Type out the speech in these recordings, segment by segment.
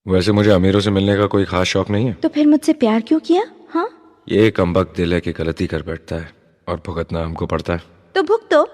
वैसे मुझे अमीरों से मिलने का कोई खास शौक नहीं है। तो फिर मुझसे प्यार क्यों किया? हाँ, ये कमबख्त दिल है कि गलती कर बैठता है और भुगतना हमको पड़ता है। तो भुगतो।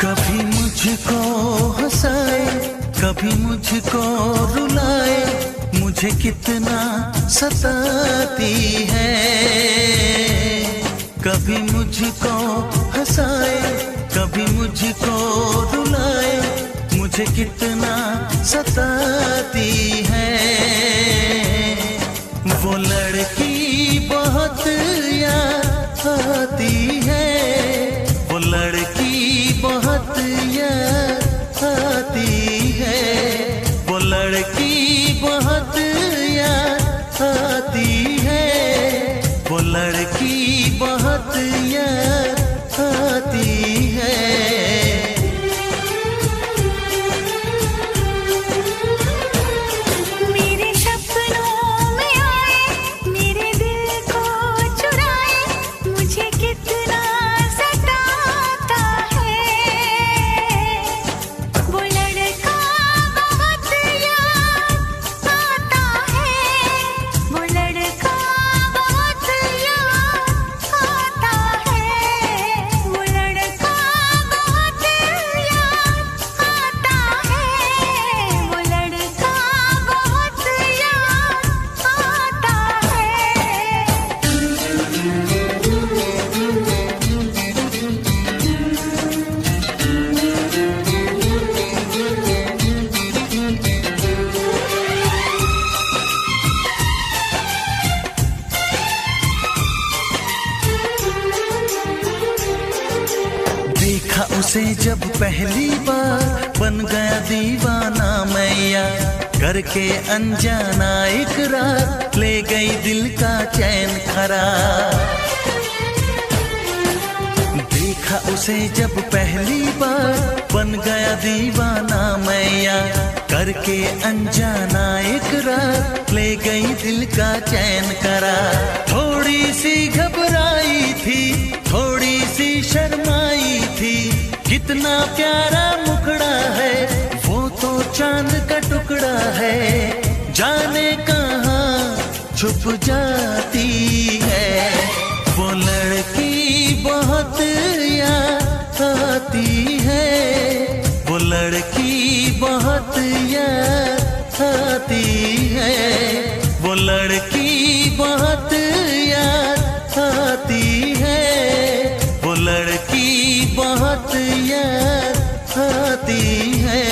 कभी मुझको हंसाए, कभी मुझको रुलाए, मुझे कितना सताती है। कभी मुझको हंसाए, कभी मुझको रुलाए, मुझे कितना सताती है। वो लड़की बहुत याद आती है, वो लड़की बहुत याद आती है, वो लड़की बहुत याद आती है, वो लड़की बहुत याद आती है। मेरे सपनों में आए, मेरे दिल को चुराए, मुझे कितना सताता है। वो लड़का बहुत याद आता है, वो लड़का बहुत याद आता है, वो लड़का बहुत याद आता है, वो लड़का बहुत याद आता देखा उसे जब पहली बार, बन गया दीवाना मैया, करके अनजाना इकरार, ले गई दिल का चैन करार। देखा उसे जब पहली बार, बन गया दीवाना मैया, करके अनजाना इकरार, ले गई दिल का चैन करार। थोड़ी सी घबराई थी, थोड़ी सी शर्माई थी, कितना प्यारा मुखड़ा है, वो तो चांद का टुकड़ा है, जाने कहाँ छुप जाती है। वो लड़की बहुत याद आती है, वो लड़की बहुत याद आती है, वो लड़की बहुत याद आती है, वो लड़की बहुत याद आती है।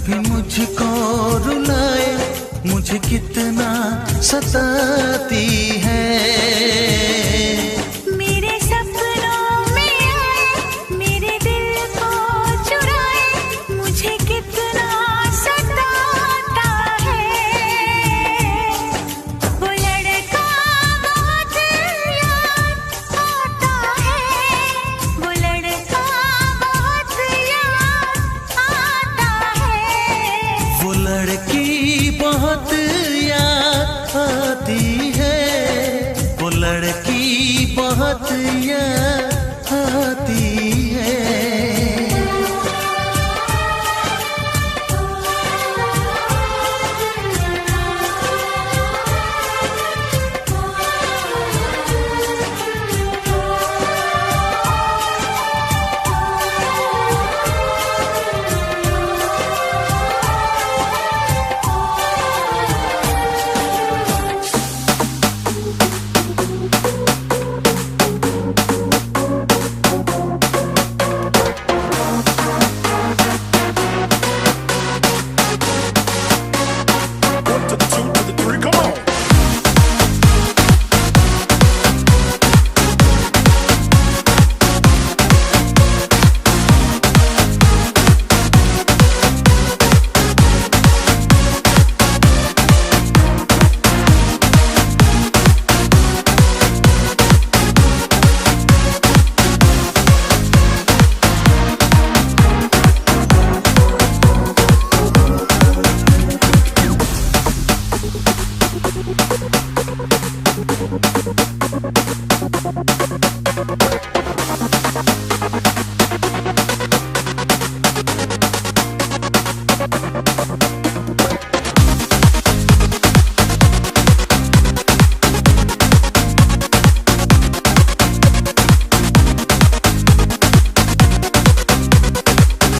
कभी मुझको रुलाए, मुझे कितना सताती है। मेरे सपनों में आए, मेरे दिल को चुराए, मुझे कितना सताता है। वो लड़का बहुत याद आता है, वो लड़का बहुत याद आता है। वो लड़की बहुत याद आती है, वो लड़की बहुत याद आती है।